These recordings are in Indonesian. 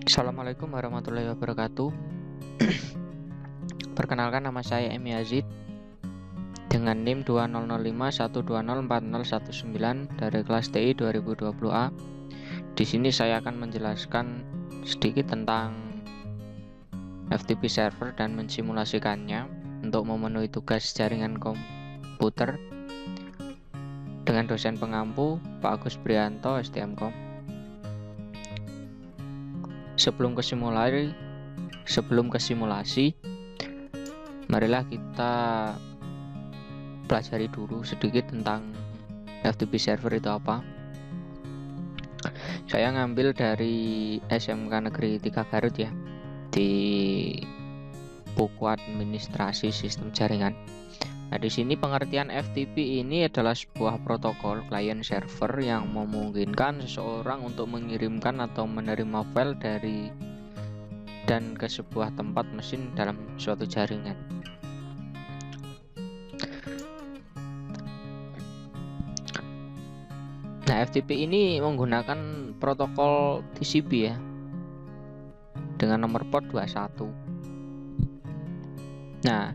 Assalamualaikum warahmatullahi wabarakatuh. Perkenalkan, nama saya M. Yazid dengan NIM 200512040119 dari kelas TI 2020A. Di sini saya akan menjelaskan sedikit tentang FTP server dan mensimulasikannya untuk memenuhi tugas jaringan komputer dengan dosen pengampu Pak Agus Prianto, STMKOM. Sebelum ke simulasi, marilah kita pelajari dulu sedikit tentang FTP server itu apa. Saya ngambil dari SMK Negeri 3 Garut ya, di buku administrasi sistem jaringan. Nah, di sini pengertian FTP ini adalah sebuah protokol client server yang memungkinkan seseorang untuk mengirimkan atau menerima file dari dan ke sebuah tempat mesin dalam suatu jaringan. Nah, FTP ini menggunakan protokol TCP ya, dengan nomor port 21. Nah,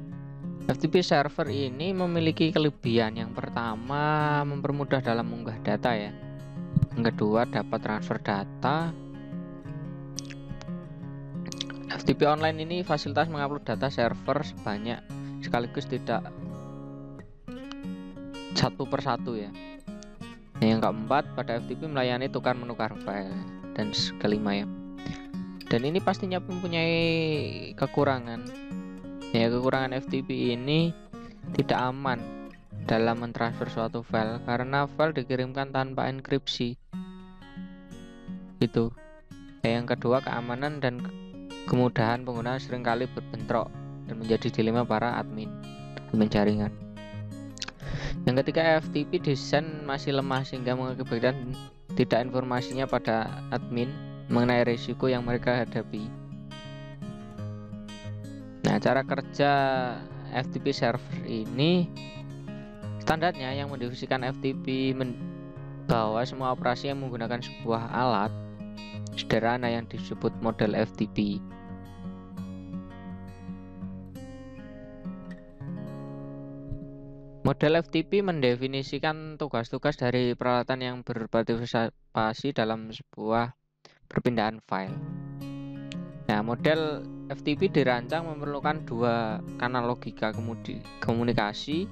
FTP server ini memiliki kelebihan. Yang pertama, mempermudah dalam mengunggah data ya. Yang kedua, dapat transfer data. FTP online ini fasilitas mengupload data server sebanyak sekaligus, tidak satu persatu ya. Yang keempat, pada FTP melayani tukar menukar file. Dan kelima ya, dan ini pastinya mempunyai kekurangan. Ya, kekurangan FTP ini tidak aman dalam mentransfer suatu file karena file dikirimkan tanpa enkripsi. Itu. Yang kedua, keamanan dan kemudahan penggunaan seringkali berbentrok dan menjadi dilema para admin jaringan. Yang ketiga, FTP desain masih lemah sehingga mengakibatkan tidak informasinya pada admin mengenai risiko yang mereka hadapi. Nah, cara kerja FTP server ini standarnya yang mendefinisikan FTP bahwa semua operasi yang menggunakan sebuah alat sederhana yang disebut model FTP. Model FTP mendefinisikan tugas-tugas dari peralatan yang berpartisipasi dalam sebuah perpindahan file. Nah, model FTP dirancang memerlukan dua kanal logika komunikasi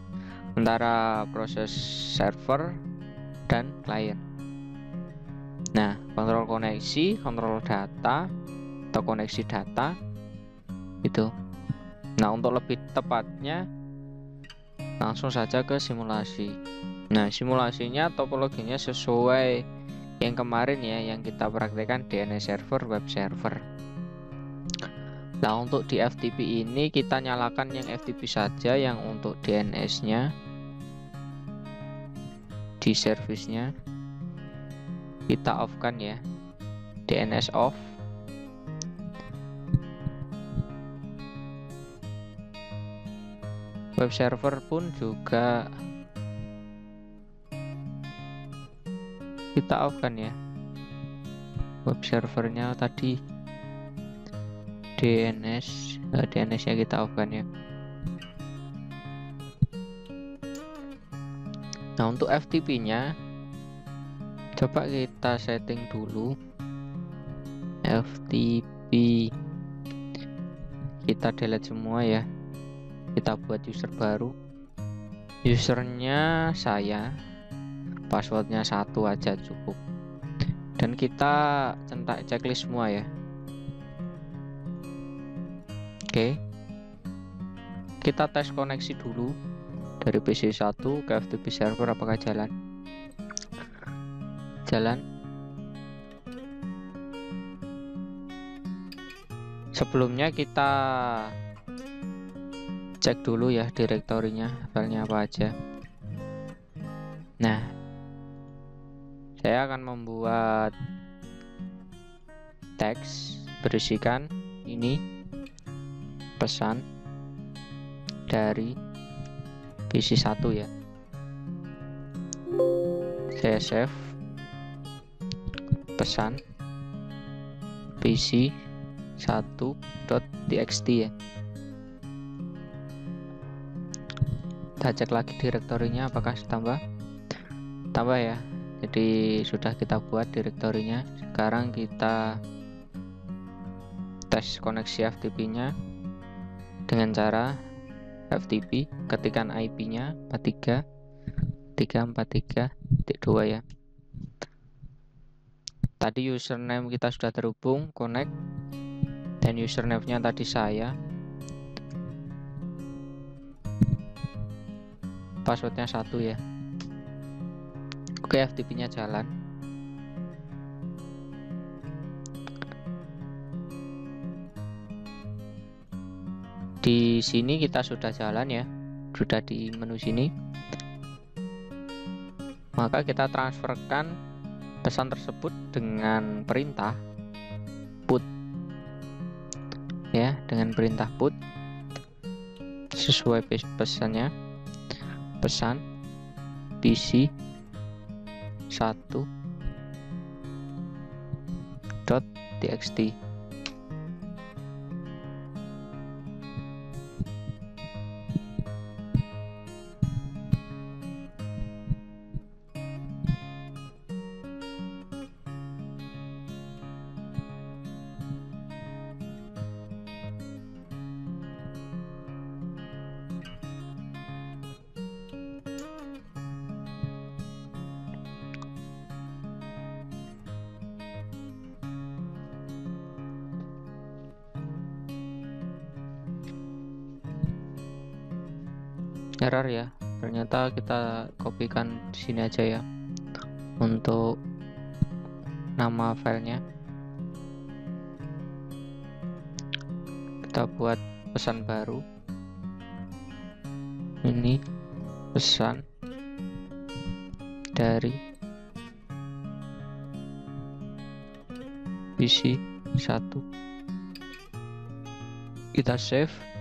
antara proses server dan klien. Nah, kontrol koneksi, kontrol data, atau koneksi data itu. Nah, untuk lebih tepatnya langsung saja ke simulasi. Nah, simulasinya topologinya sesuai yang kemarin ya, yang kita praktekkan DNS server, web server. Nah, untuk di FTP ini kita nyalakan yang FTP saja, yang untuk DNS-nya di service-nya kita off-kan ya, DNS off. Web server pun juga kita off-kan ya, web servernya tadi DNS-nya kita off-kan ya. Nah, untuk FTP-nya coba kita setting dulu. FTP kita delete semua ya. Kita buat user baru. Usernya saya, passwordnya 1 aja cukup. Dan kita centang checklist semua ya. Oke. Kita tes koneksi dulu dari PC 1 ke FTP server, apakah jalan. Sebelumnya kita cek dulu ya direktorinya, filenya apa aja. Nah, saya akan membuat teks berisikan ini pesan dari PC 1 ya. Saya save pesan pc1.txt ya. Kita cek lagi direktorinya apakah tambah ya. Jadi sudah kita buat direktorinya. Sekarang kita tes koneksi FTP-nya dengan cara FTP, ketikan IP-nya 43.343.2 ya. Tadi username kita sudah terhubung, connect, dan username-nya tadi saya. Passwordnya 1 ya. Oke, FTP-nya jalan. Di sini kita sudah jalan ya, sudah di menu sini. Maka kita transferkan pesan tersebut dengan perintah put ya, dengan perintah put sesuai pesannya. Pesan pc1.txt. Error ya, ternyata kita kopikan di sini aja ya untuk nama filenya. Kita buat pesan baru, ini pesan dari PC1. Kita save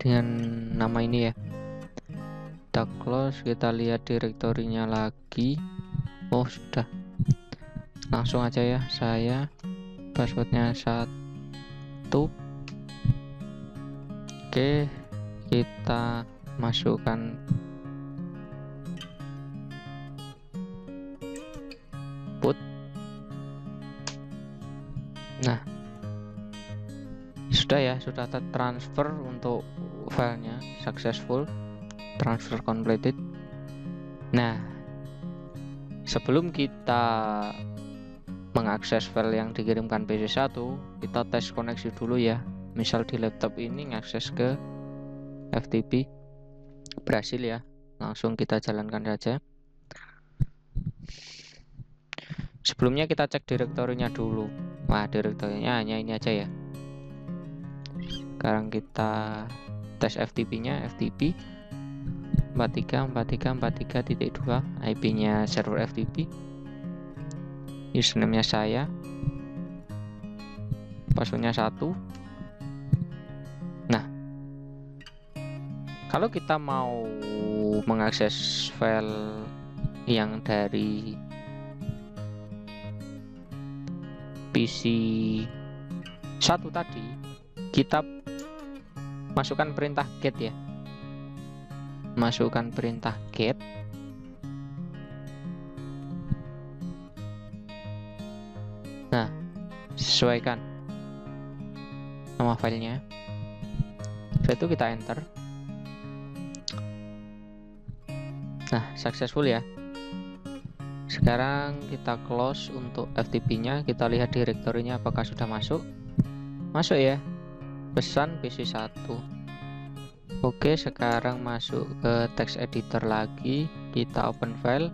dengan nama ini ya. Kita close, kita lihat direktorinya lagi. Oh sudah, langsung aja ya, saya passwordnya 1. Oke, kita masukkan put. Nah sudah ya, sudah tertransfer untuk filenya, successful, transfer completed. Nah, sebelum kita mengakses file yang dikirimkan PC1, kita tes koneksi dulu ya. Misal di laptop ini ngakses ke FTP berhasil ya, langsung kita jalankan saja. Sebelumnya kita cek direktorinya dulu. Wah, direktorinya hanya ini aja ya. Sekarang kita tes FTP-nya, FTP 43.43.43.2, IP-nya server FTP, username-nya saya, passwordnya 1. Nah, kalau kita mau mengakses file yang dari PC1 tadi, kita masukkan perintah get ya. Masukkan perintah get. Nah, sesuaikan nama filenya. Setelah itu kita enter. Nah, successful ya. Sekarang kita close untuk FTP-nya. Kita lihat direktorinya apakah sudah masuk. Masuk ya. Pesan PC1. Oke, sekarang masuk ke text editor lagi. Kita open file.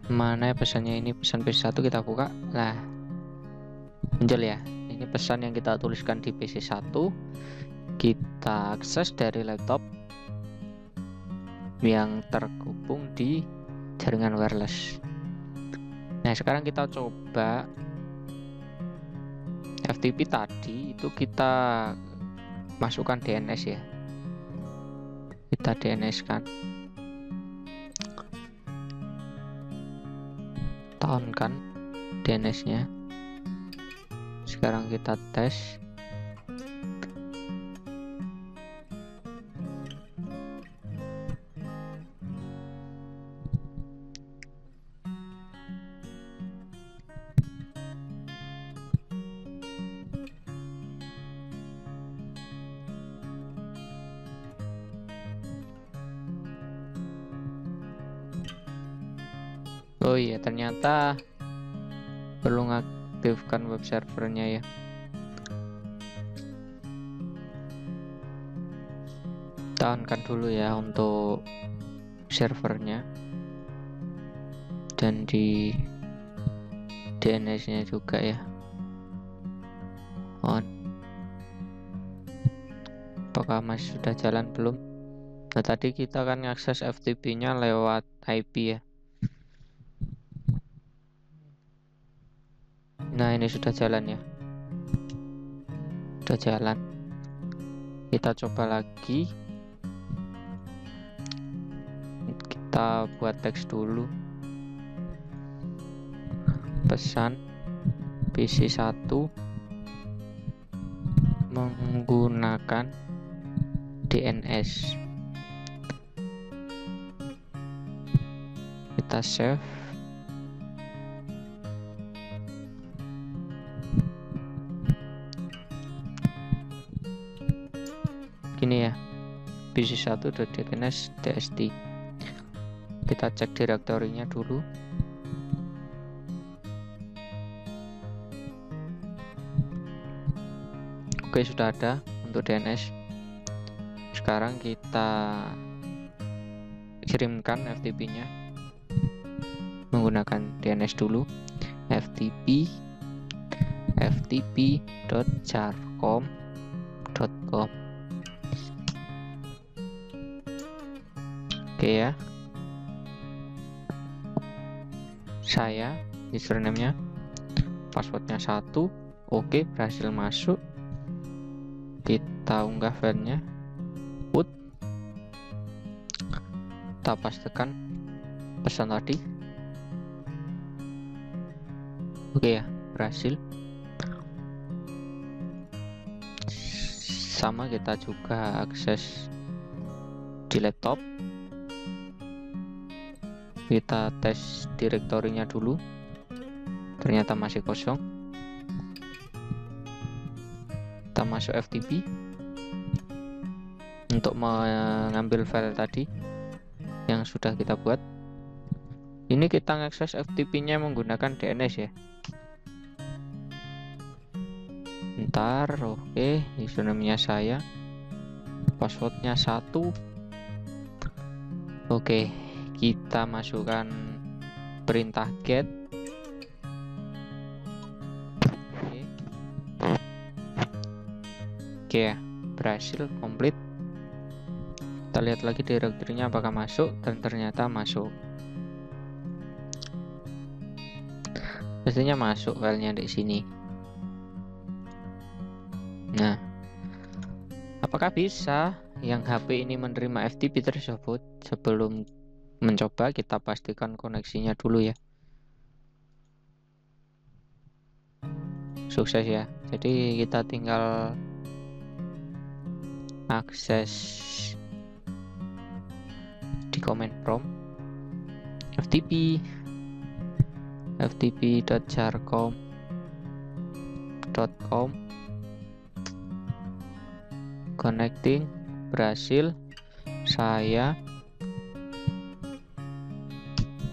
Mana pesannya ini? Pesan PC1, kita buka. Nah, muncul ya. Ini pesan yang kita tuliskan di PC1. Kita akses dari laptop yang terhubung di jaringan wireless. Nah, sekarang kita coba FTP tadi itu kita masukkan DNS ya. Kita DNS kan. On kan. DNS-nya. Sekarang kita tes. Oh iya, ternyata perlu mengaktifkan web servernya ya. Tahankan dulu ya untuk servernya, dan di DNS-nya juga ya on. Apakah masih sudah jalan belum? Nah, tadi kita kan akses FTP-nya lewat IP ya. Nah, ini sudah jalan ya. Sudah jalan. Kita coba lagi. Kita buat teks dulu. Pesan PC 1 menggunakan DNS. Kita save. Gini ya, PC1.DNS DST. Kita cek direktorinya dulu. Oke, sudah ada untuk DNS. Sekarang kita kirimkan FTP-nya menggunakan DNS dulu. ftp.jarcom.com. Oke ya. Saya username-nya, passwordnya 1. Oke, berhasil masuk. Kita unggah filenya. Put. Kita pastikan pesan tadi. Oke ya, berhasil. Sama kita juga akses di laptop. Kita tes direktorinya dulu. Ternyata masih kosong. Kita masuk FTP untuk mengambil file tadi yang sudah kita buat. Ini kita ngakses FTP-nya menggunakan DNS ya. Ntar, oke, username-nya saya, passwordnya 1. Oke, kita masukkan perintah get. Oke ya, berhasil komplit. Kita lihat lagi direktorinya apakah masuk, dan ternyata masuk. Pastinya masuk filenya di sini. Nah, apakah bisa yang HP ini menerima FTP tersebut? Sebelum mencoba, kita pastikan koneksinya dulu ya. Sukses ya. Jadi kita tinggal akses di command prompt ftp.jarcom.com. Connecting, berhasil. Saya,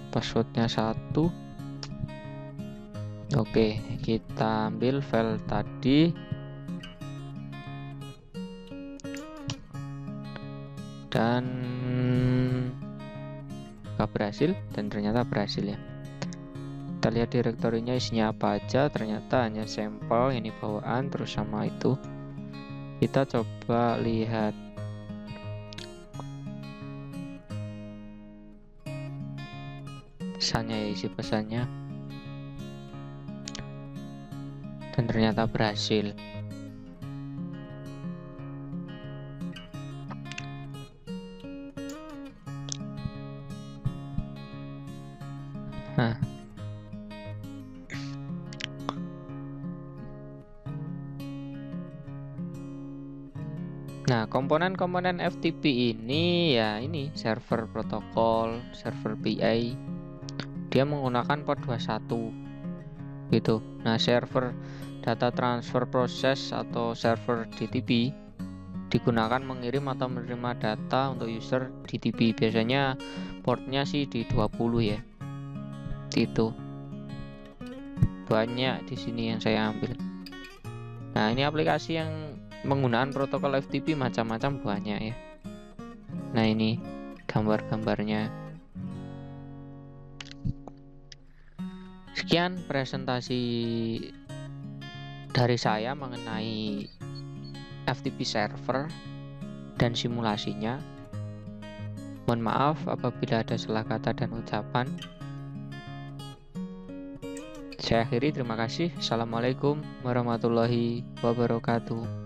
passwordnya 1. Oke, kita ambil file tadi dan gak berhasil, dan ternyata berhasil ya. Kita lihat direktorinya isinya apa aja. Ternyata hanya sampel, ini bawaan, terus sama itu. Kita coba lihat. Pesannya ya, isi pesannya. Dan ternyata berhasil. Nah, Nah, komponen-komponen FTP ini ya ini server protokol, server PI. Dia menggunakan port 21 gitu. Nah, server data transfer process atau server DTP digunakan mengirim atau menerima data untuk user DTP. Biasanya portnya sih di 20 ya. Itu banyak di sini yang saya ambil. Nah, ini aplikasi yang menggunakan protokol FTP macam-macam banyak ya. Nah, ini gambar-gambarnya. Sekian presentasi dari saya mengenai FTP server dan simulasinya. Mohon maaf apabila ada salah kata dan ucapan. Saya akhiri, terima kasih. Assalamualaikum warahmatullahi wabarakatuh.